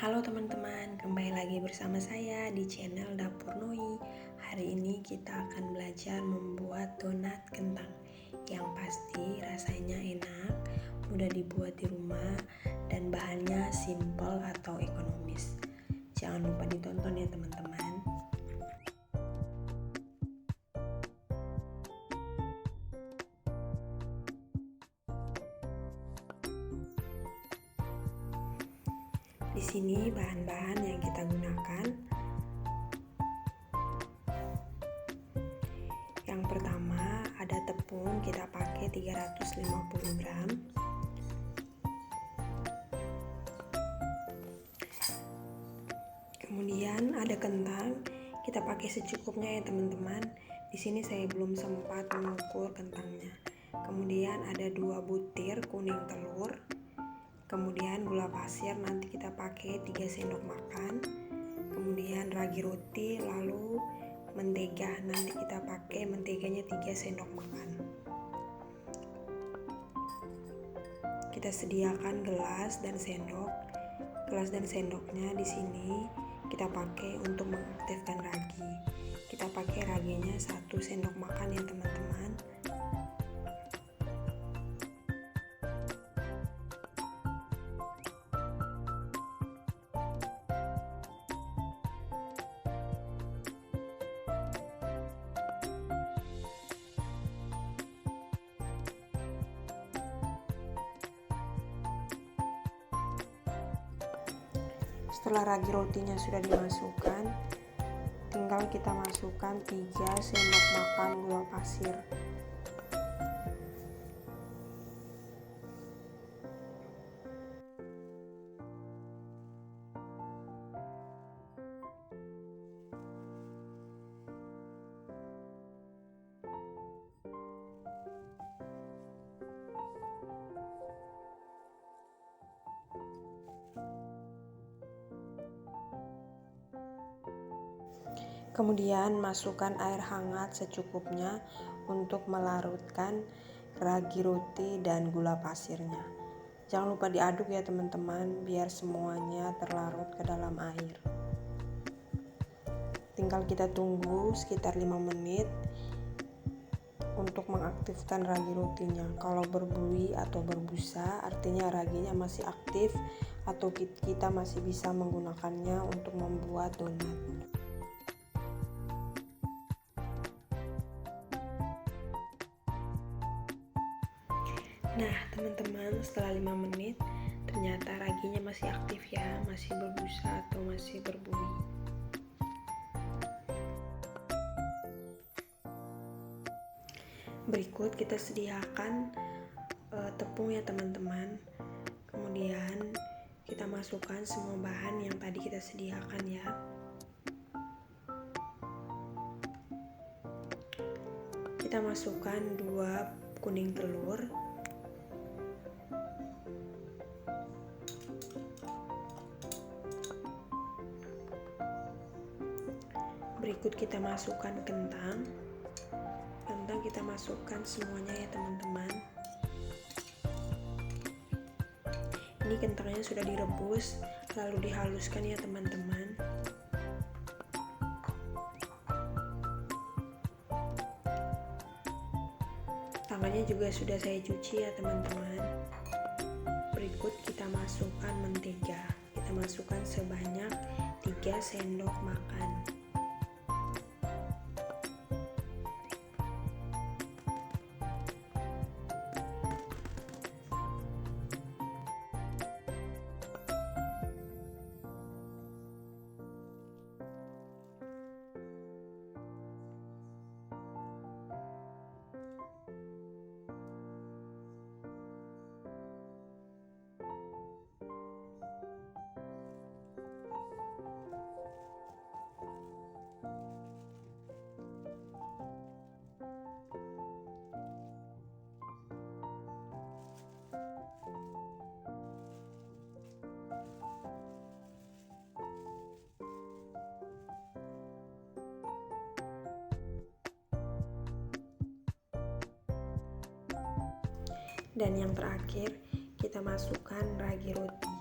Halo teman-teman, kembali lagi bersama saya di channel Dapur Noi. Hari ini kita akan belajar membuat donat kentang yang pasti rasanya enak, mudah dibuat di rumah, dan bahannya simple atau ekonomis. Jangan lupa ditonton ya teman-teman. Di sini bahan-bahan yang kita gunakan. Yang pertama ada tepung, kita pakai 350 gram. Kemudian ada kentang, kita pakai secukupnya ya teman-teman. Di sini saya belum sempat mengukur kentangnya. Kemudian ada 2 butir kuning telur. Kemudian gula pasir nanti kita pakai 3 sendok makan. Kemudian ragi roti, lalu mentega, nanti kita pakai menteganya 3 sendok makan. Kita sediakan gelas dan sendok. Gelas dan sendoknya di sini kita pakai untuk mengaktifkan ragi. Kita pakai raginya 1 sendok makan ya teman-teman. Setelah ragi rotinya sudah dimasukkan, tinggal kita masukkan 3 sendok makan gula pasir. Kemudian masukkan air hangat secukupnya untuk melarutkan ragi roti dan gula pasirnya. Jangan lupa diaduk ya teman-teman, biar semuanya terlarut ke dalam air. Tinggal kita tunggu sekitar 5 menit untuk mengaktifkan ragi rotinya. Kalau berbuih atau berbusa artinya raginya masih aktif atau kita masih bisa menggunakannya untuk membuat donat. Nah teman-teman, setelah 5 menit ternyata raginya masih aktif ya, masih berbusa atau masih berbuih. Berikut kita sediakan tepung ya teman-teman. Kemudian kita masukkan semua bahan yang tadi kita sediakan ya. Kita masukkan 2 kuning telur. Berikut kita masukkan kentang. Kentang kita masukkan semuanya ya teman-teman. Ini kentangnya sudah direbus lalu dihaluskan ya teman-teman. Tangannya juga sudah saya cuci ya teman-teman. Berikut kita masukkan mentega. Kita masukkan sebanyak 3 sendok makan. Dan yang terakhir kita masukkan ragi roti.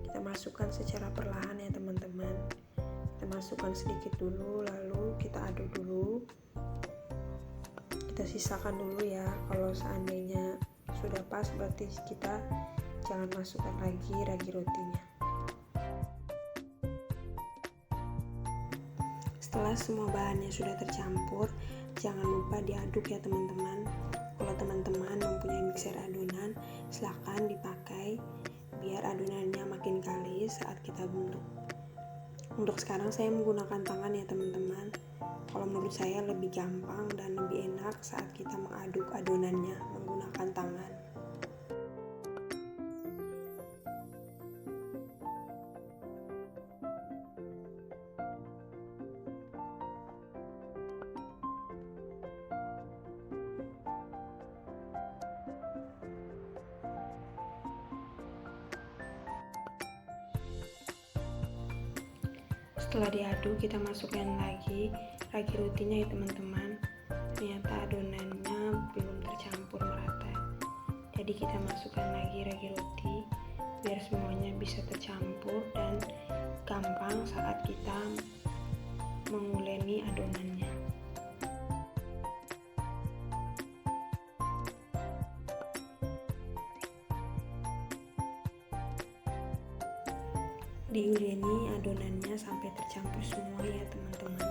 Kita kita masukkan secara perlahan ya teman-teman. Kita masukkan sedikit dulu, lalu kita aduk dulu. Kita sisakan dulu ya. Kalau seandainya sudah pas, berarti kita jangan masukkan lagi ragi rotinya. Setelah semua bahannya sudah tercampur, jangan lupa diaduk ya teman-teman. Kalau teman-teman mempunyai mixer adonan, silahkan dipakai biar adonannya makin kalis saat kita bentuk. Untuk sekarang saya menggunakan tangan ya teman-teman. Kalau menurut saya lebih gampang dan lebih enak saat kita mengaduk adonannya menggunakan tangan. Setelah diaduk, kita masukkan lagi ragi rotinya ya teman-teman. Ternyata adonannya belum tercampur merata, jadi kita masukkan lagi ragi roti biar semuanya bisa tercampur dan gampang saat kita menguleni adonannya. Diuleni adonannya sampai tercampur semua ya teman-teman.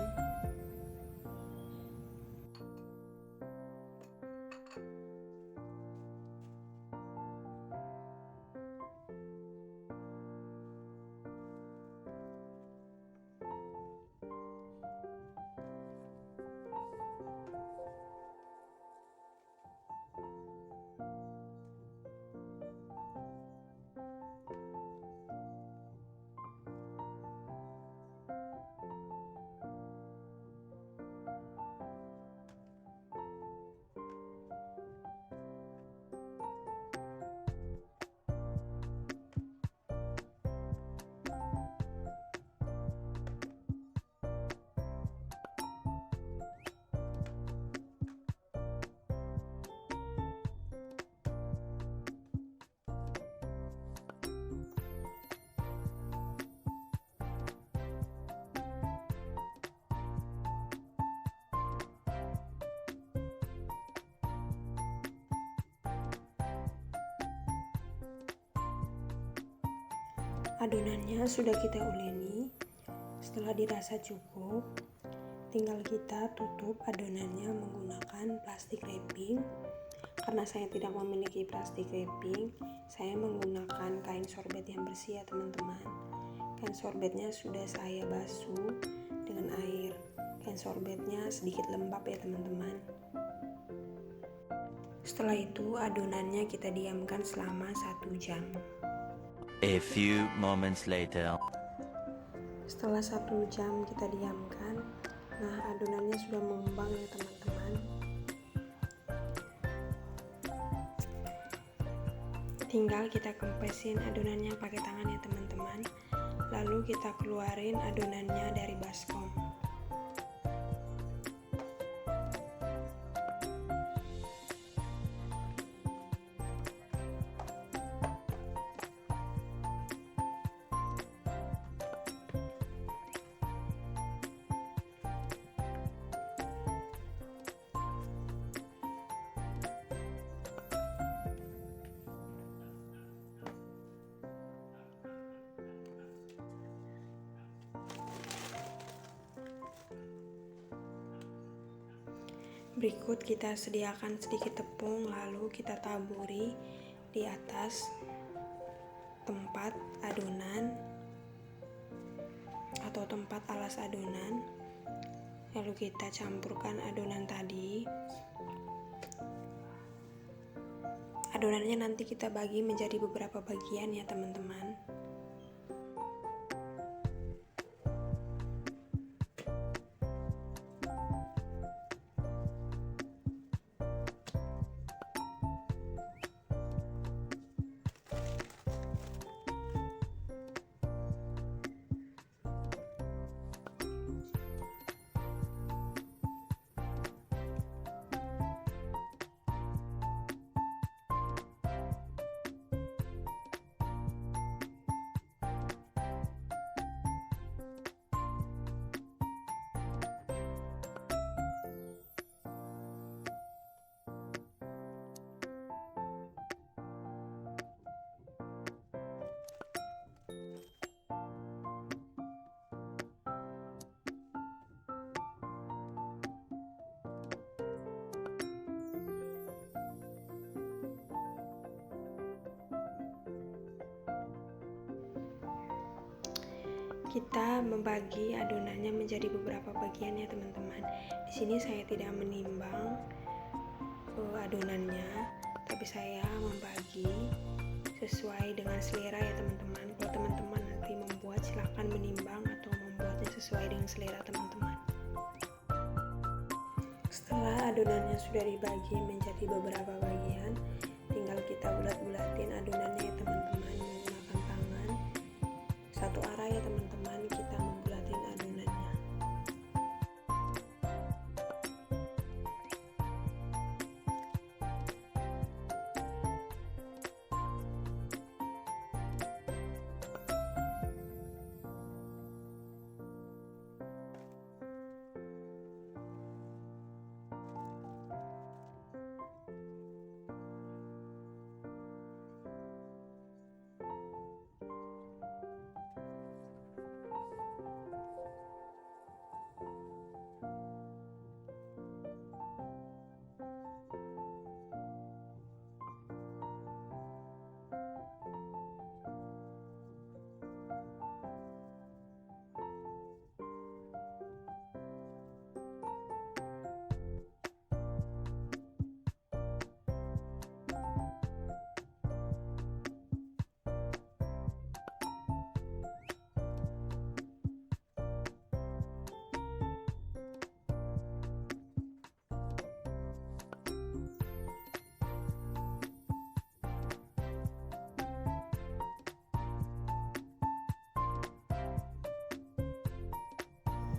Adonannya sudah kita uleni. Setelah dirasa cukup, tinggal kita tutup adonannya menggunakan plastik wrapping. Karena saya tidak memiliki plastik wrapping, saya menggunakan kain sorbet yang bersih ya teman-teman. Kain sorbetnya sudah saya basuh dengan air. Kain sorbetnya sedikit lembab ya teman-teman. Setelah itu adonannya kita diamkan selama 1 jam. A few moments later. Setelah 1 jam kita diamkan, nah adonannya sudah mengembang ya teman-teman. Tinggal kita kempesin adonannya pakai tangan ya teman-teman. Lalu kita keluarin adonannya dari baskom. Berikut kita sediakan sedikit tepung, lalu kita taburi di atas tempat adonan atau tempat alas adonan. Lalu kita campurkan adonan tadi. Adonannya nanti kita bagi menjadi beberapa bagian ya teman-teman. Kita membagi adonannya menjadi beberapa bagian ya teman-teman. Di sini saya tidak menimbang adonannya, tapi saya membagi sesuai dengan selera ya teman-teman. Kalau teman-teman nanti membuat, silahkan menimbang atau membuatnya sesuai dengan selera teman-teman. Setelah adonannya sudah dibagi menjadi beberapa bagian, tinggal kita bulat-bulatin adonannya ya teman-teman, menggunakan tangan satu arah ya teman-teman, kita membulatin adonannya.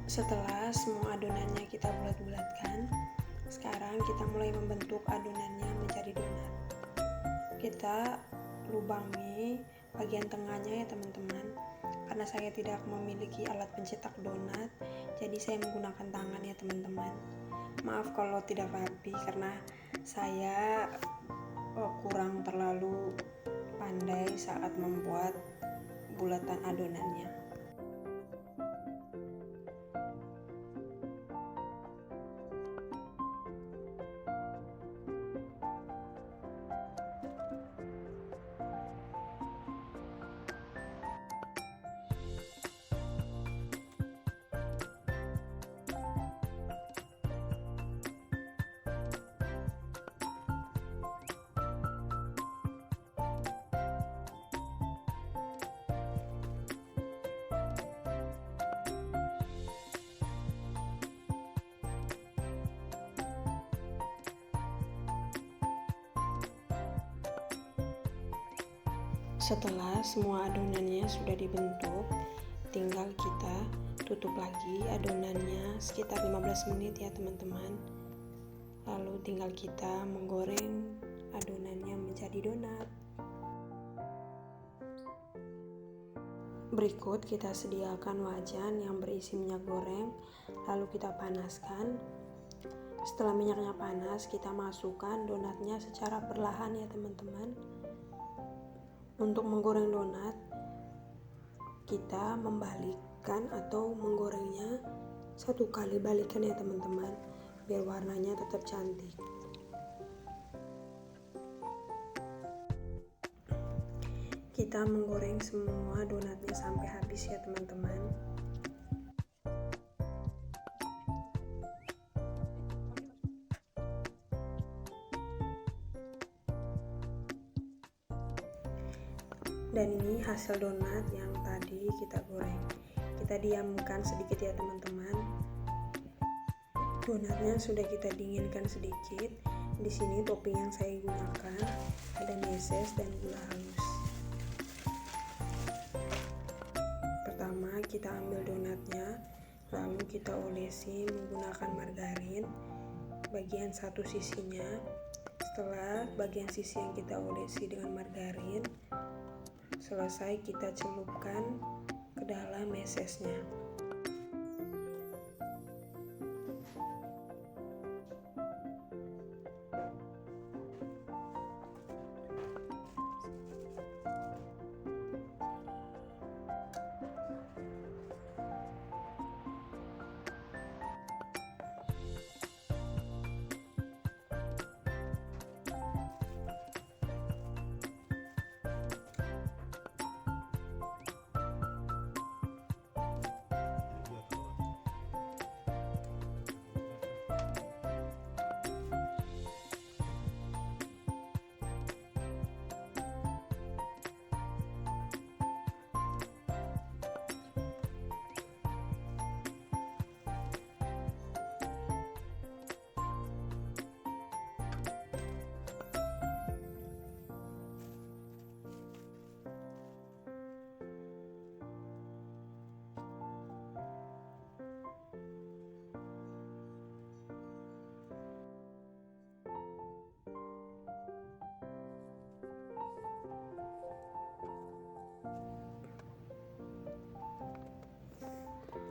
Setelah semua adonannya kita bulat-bulatkan, sekarang kita mulai membentuk adonannya menjadi donat. Kita lubangi bagian tengahnya ya teman-teman. Karena saya tidak memiliki alat pencetak donat, jadi saya menggunakan tangan ya teman-teman. Maaf kalau tidak rapi karena saya kurang terlalu pandai saat membuat bulatan adonannya. Setelah semua adonannya sudah dibentuk, tinggal kita tutup lagi adonannya sekitar 15 menit ya teman-teman. Lalu tinggal kita menggoreng adonannya menjadi donat. Berikut kita sediakan wajan yang berisi minyak goreng, lalu kita panaskan. Setelah minyaknya panas, kita masukkan donatnya secara perlahan ya teman-teman. Untuk menggoreng donat, kita membalikkan atau menggorengnya satu kali balikan ya teman-teman, biar warnanya tetap cantik. Kita menggoreng semua donatnya sampai habis ya teman-teman. Dan ini hasil donat yang tadi kita goreng. Kita diamkan sedikit ya teman-teman. Donatnya sudah kita dinginkan sedikit. Di sini topping yang saya gunakan ada meses dan gula halus. Pertama kita ambil donatnya, lalu kita olesi menggunakan margarin bagian satu sisinya. Setelah bagian sisi yang kita olesi dengan margarin selesai, kita celupkan ke dalam mesesnya.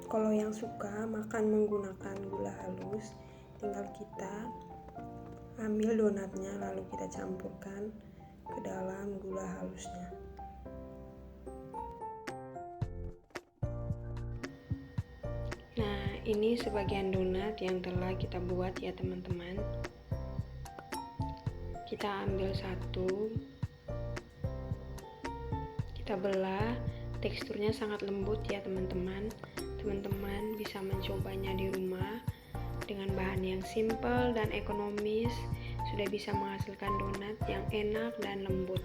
Kalau yang suka makan menggunakan gula halus, tinggal kita ambil donatnya lalu kita campurkan ke dalam gula halusnya. Nah, ini sebagian donat yang telah kita buat ya teman-teman. Kita ambil satu, kita belah, teksturnya sangat lembut ya teman-teman. Teman-teman bisa mencobanya di rumah dengan bahan yang simple dan ekonomis, sudah bisa menghasilkan donat yang enak dan lembut.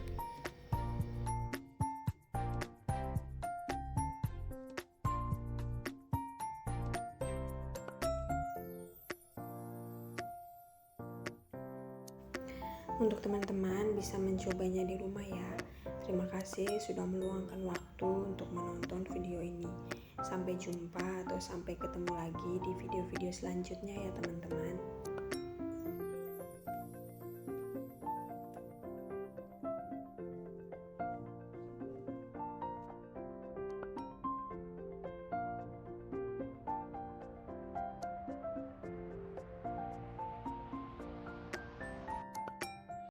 Untuk teman-teman bisa mencobanya di rumah ya. Terima kasih sudah meluangkan waktu untuk menonton video ini. Sampai jumpa atau sampai ketemu lagi di video-video selanjutnya ya teman-teman.